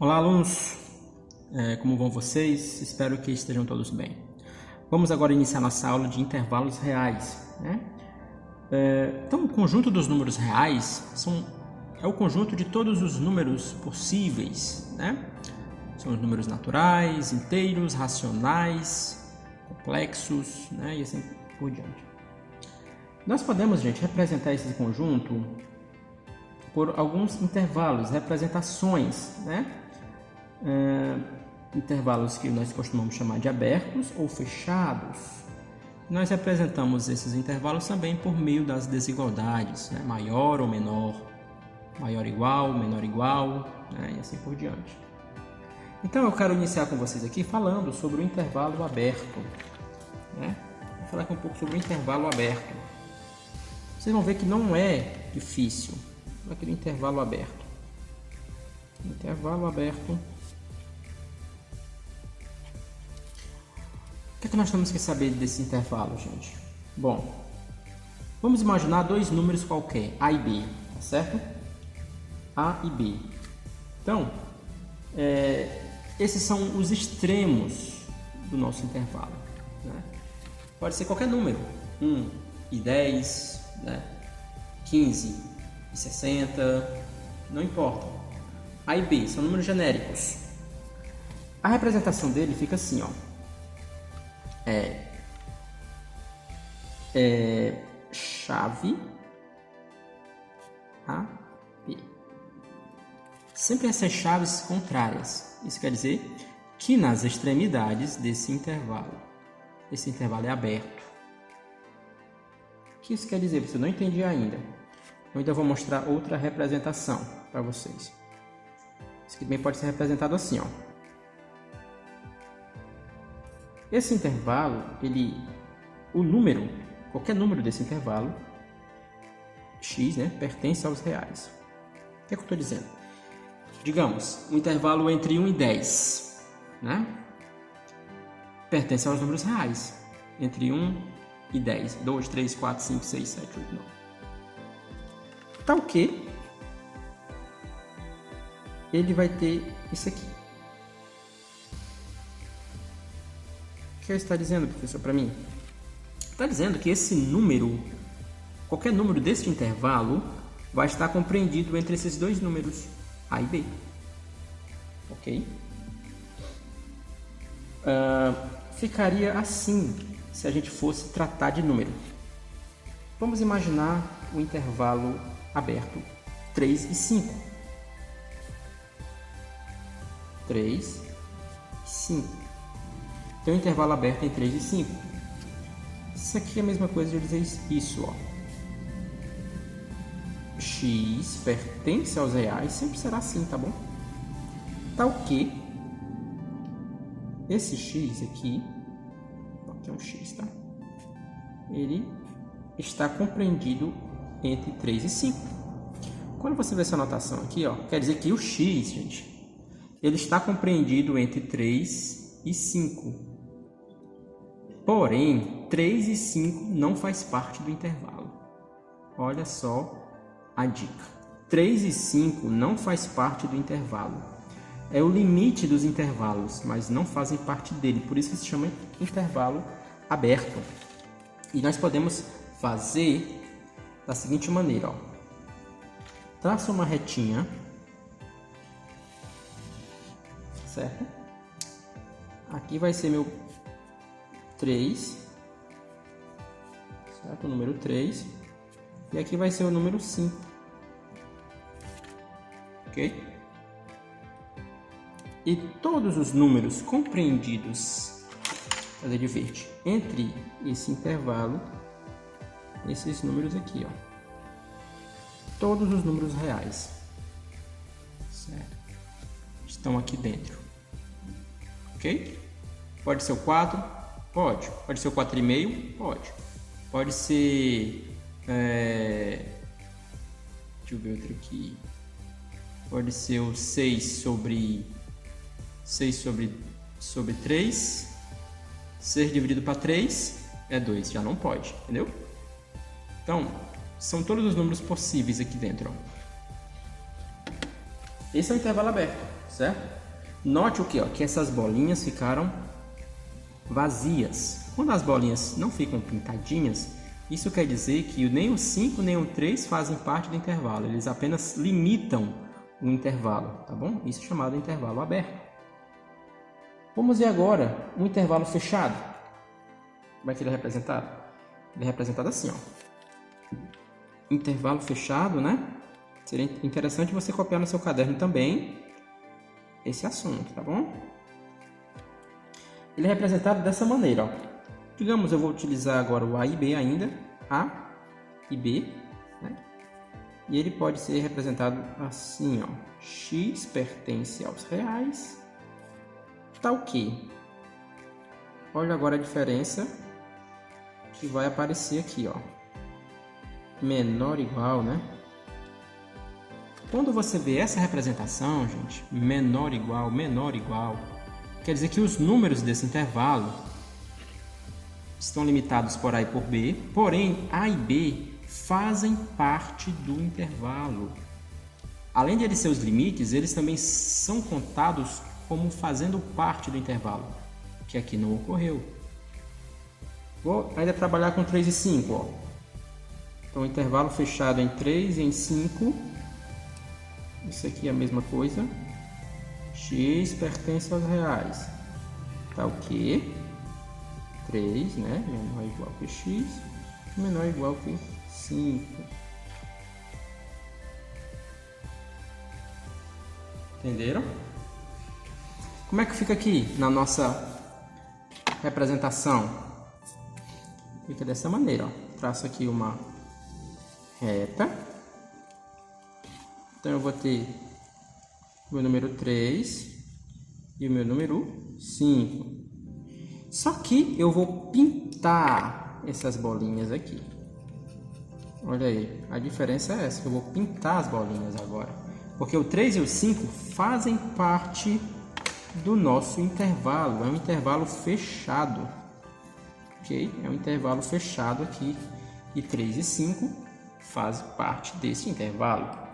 Olá, alunos! Como vão vocês? Espero que estejam todos bem. Vamos agora iniciar nossa aula de intervalos reais, né? Então, o conjunto dos números reais é o conjunto de todos os números possíveis, né? São os números naturais, inteiros, racionais, complexos, né? E assim por diante. Nós podemos, gente, representar esse conjunto por alguns intervalos, representações, né? Intervalos que nós costumamos chamar de abertos ou fechados. Nós representamos esses intervalos também por meio das desigualdades, né? Maior ou menor, maior igual, menor igual, né? E assim por diante. Então eu quero iniciar com vocês aqui falando sobre o intervalo aberto, né? Vou falar aqui um pouco sobre o intervalo aberto. Vocês vão ver que não é difícil, aquele intervalo aberto. Intervalo aberto. O que nós temos que saber desse intervalo, gente? Bom, vamos imaginar dois números qualquer, A e B, tá certo? A e B. Então, esses são os extremos do nosso intervalo, né? Pode ser qualquer número, 1 e 10, né? 15 e 60, não importa. A e B são números genéricos. A representação dele fica assim, ó. Chave A, B. Sempre essas chaves contrárias. Isso quer dizer que nas extremidades desse intervalo, esse intervalo é aberto. O que isso quer dizer? Você não entendi ainda. Eu ainda vou mostrar outra representação para vocês. Isso aqui também pode ser representado assim, ó. Esse intervalo, qualquer número desse intervalo, x, né, pertence aos reais. O que é que eu estou dizendo? Digamos, um intervalo entre 1 e 10, né, pertence aos números reais. Entre 1 e 10, 2, 3, 4, 5, 6, 7, 8, 9. Tal que ele vai ter isso aqui. O que está dizendo, professor, para mim? Está dizendo que esse número, qualquer número deste intervalo, vai estar compreendido entre esses dois números, A e B. Ok? Ficaria assim se a gente fosse tratar de número. Vamos imaginar o intervalo aberto 3 e 5. 3 e 5. Tem um intervalo aberto em 3 e 5. Isso aqui é a mesma coisa de dizer isso, ó. X pertence aos reais, sempre será assim, tá bom? Tal que esse x aqui é um x, tá? Ele está compreendido entre 3 e 5. Quando você vê essa anotação aqui, ó, quer dizer que o x, gente, ele está compreendido entre 3 e 5. Porém, 3 e 5 não faz parte do intervalo. Olha só a dica. 3 e 5 não faz parte do intervalo. É o limite dos intervalos, mas não fazem parte dele. Por isso que se chama intervalo aberto. E nós podemos fazer da seguinte maneira, ó. Traça uma retinha, certo? Aqui vai ser meu 3, certo? O número 3. E aqui vai ser o número 5. Ok? E todos os números compreendidos, fazer de verde, entre esse intervalo, esses números aqui, ó. Todos os números reais, certo? Estão aqui dentro. Ok? Pode ser o 4? Pode. Pode ser o 4,5? Pode. Pode ser... Deixa eu ver outro aqui. Pode ser o 6 sobre 3. Ser dividido para 3 é 2. Já não pode, entendeu? Então, são todos os números possíveis aqui dentro, ó. Esse é o intervalo aberto. certo? Note o que? Que essas bolinhas ficaram vazias. Quando as bolinhas não ficam pintadinhas, isso quer dizer que nem o 5 nem o 3 fazem parte do intervalo, eles apenas limitam o intervalo, tá bom? Isso é chamado intervalo aberto. Vamos ver agora o intervalo fechado. Como é que ele é representado? Ele é representado assim, ó. Intervalo fechado, né? Seria interessante você copiar no seu caderno também esse assunto, tá bom? Ele é representado dessa maneira, ó. Digamos, eu vou utilizar agora o A e B ainda, A e B, né? E ele pode ser representado assim, ó. X pertence aos reais, tal que. Olha agora a diferença que vai aparecer aqui, ó. Menor ou igual, né? Quando você vê essa representação, gente, menor ou igual, quer dizer que os números desse intervalo estão limitados por A e por B, porém A e B fazem parte do intervalo. Além de eles ser os limites, eles também são contados como fazendo parte do intervalo, que aqui não ocorreu. Vou ainda trabalhar com 3 e 5, ó. Então, intervalo fechado em 3 e em 5. Isso aqui é a mesma coisa. X pertence aos reais. Tá o quê? 3, né? Menor ou igual que x. Menor ou igual que 5. Entenderam? Como é que fica aqui na nossa representação? Fica dessa maneira, ó. Traço aqui uma reta. Então eu vou ter o meu número 3 e o meu número 5. Só que eu vou pintar essas bolinhas aqui. Olha aí, a diferença é essa, que eu vou pintar as bolinhas agora. Porque o 3 e o 5 fazem parte do nosso intervalo, é um intervalo fechado. Ok? É um intervalo fechado aqui. E 3 e 5 fazem parte desse intervalo.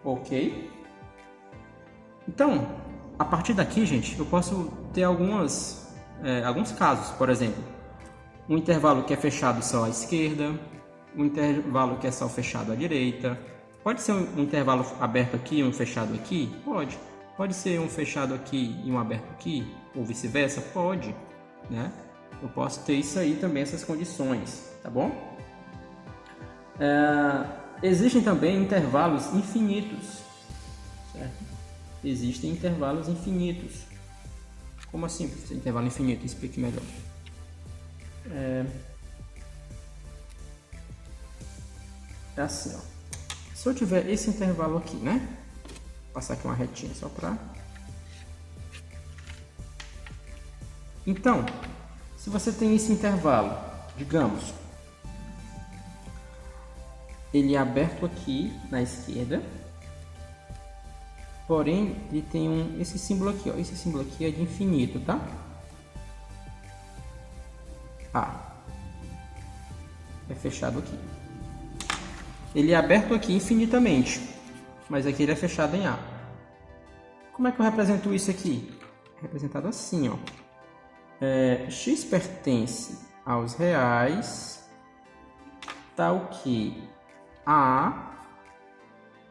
Ok? Então, a partir daqui, gente, eu posso ter alguns casos. Por exemplo, um intervalo que é fechado só à esquerda, um intervalo que é só fechado à direita. Pode ser um intervalo aberto aqui e um fechado aqui? Pode. Pode ser um fechado aqui e um aberto aqui? Ou vice-versa? Pode, né? Eu posso ter isso aí também, essas condições, tá bom? Existem também intervalos infinitos, certo? Existem intervalos infinitos. Como assim, professor? Intervalo infinito? Explique melhor. É assim, ó. Se eu tiver esse intervalo aqui, né? Vou passar aqui uma retinha só para... Então, se você tem esse intervalo, digamos, ele é aberto aqui na esquerda, porém ele tem esse símbolo aqui, ó. Esse símbolo aqui é de infinito, tá? A é fechado aqui. Ele é aberto aqui infinitamente, mas aqui ele é fechado em A. Como é que eu represento isso aqui? Representado assim, ó. X pertence aos reais, tal que A,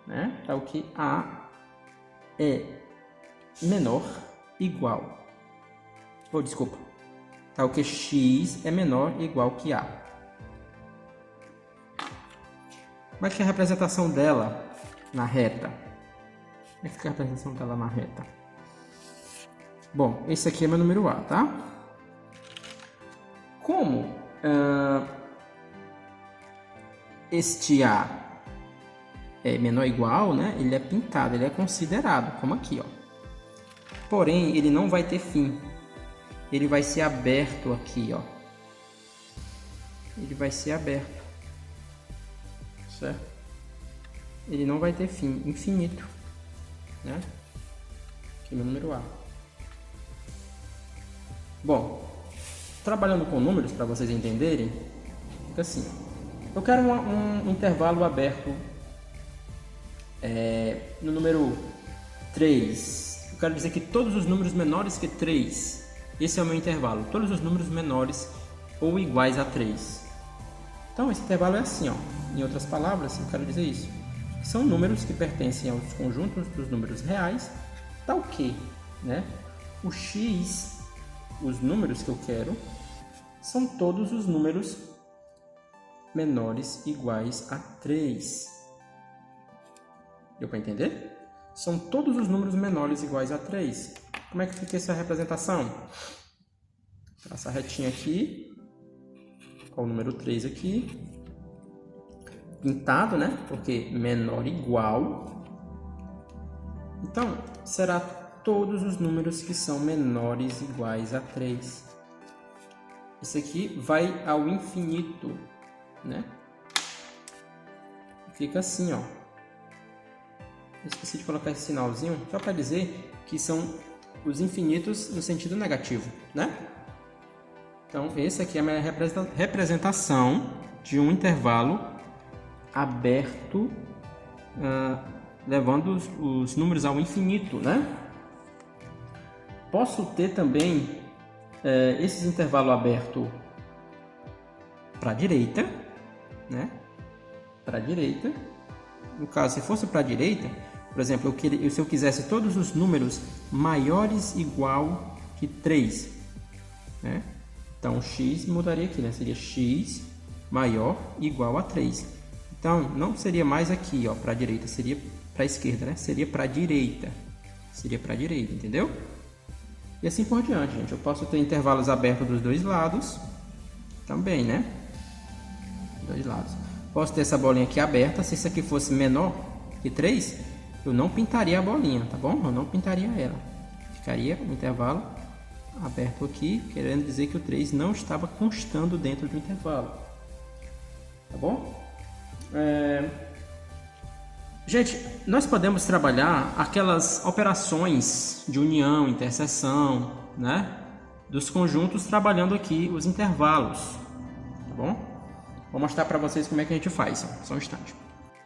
né? Tal que A é menor igual, ou desculpa, tal que X é menor igual que A. Como é que é a representação dela na reta? Como é que fica a representação dela na reta? Bom, esse aqui é meu número A, tá? Como este A é menor ou igual, né? Ele é pintado, ele é considerado, como aqui, ó. Porém, ele não vai ter fim. Ele vai ser aberto aqui, ó. Ele vai ser aberto. Certo? Ele não vai ter fim, infinito, né? Aqui é meu número A. Bom, trabalhando com números para vocês entenderem, fica assim. Eu quero um intervalo aberto no número 3, eu quero dizer que todos os números menores que 3, esse é o meu intervalo, todos os números menores ou iguais a 3. Então, esse intervalo é assim, ó. Em outras palavras, eu quero dizer isso. São números que pertencem aos conjuntos dos números reais, tal que, né, o x, os números que eu quero, são todos os números menores iguais a 3. Deu para entender? São todos os números menores iguais a 3. Como é que fica essa representação? Traça a retinha aqui, com o número 3 aqui, pintado, né? Porque menor igual. Então, será todos os números que são menores iguais a 3. Isso aqui vai ao infinito, né? Fica assim, ó. Esqueci de colocar esse sinalzinho, só para dizer que são os infinitos no sentido negativo, né? Então, esse aqui é a minha representação de um intervalo aberto, levando os números ao infinito, né? Posso ter também esse intervalo aberto para a direita, né? Para a direita. No caso, se fosse para a direita, por exemplo, se eu quisesse todos os números maiores igual que 3, né? Então, x mudaria aqui, né? Seria x maior igual a 3. Então, não seria mais aqui, ó, para a direita, seria para a esquerda, né? Seria para a direita. Seria para a direita, entendeu? E assim por diante, gente. Eu posso ter intervalos abertos dos dois lados também, né? Dois lados. Posso ter essa bolinha aqui aberta. Se isso aqui fosse menor que 3, eu não pintaria a bolinha, tá bom? Eu não pintaria ela. Ficaria um intervalo aberto aqui, querendo dizer que o 3 não estava constando dentro do intervalo. Tá bom? Gente, nós podemos trabalhar aquelas operações de união, interseção, né? Dos conjuntos trabalhando aqui os intervalos. Tá bom? Vou mostrar para vocês como é que a gente faz. Só um instante.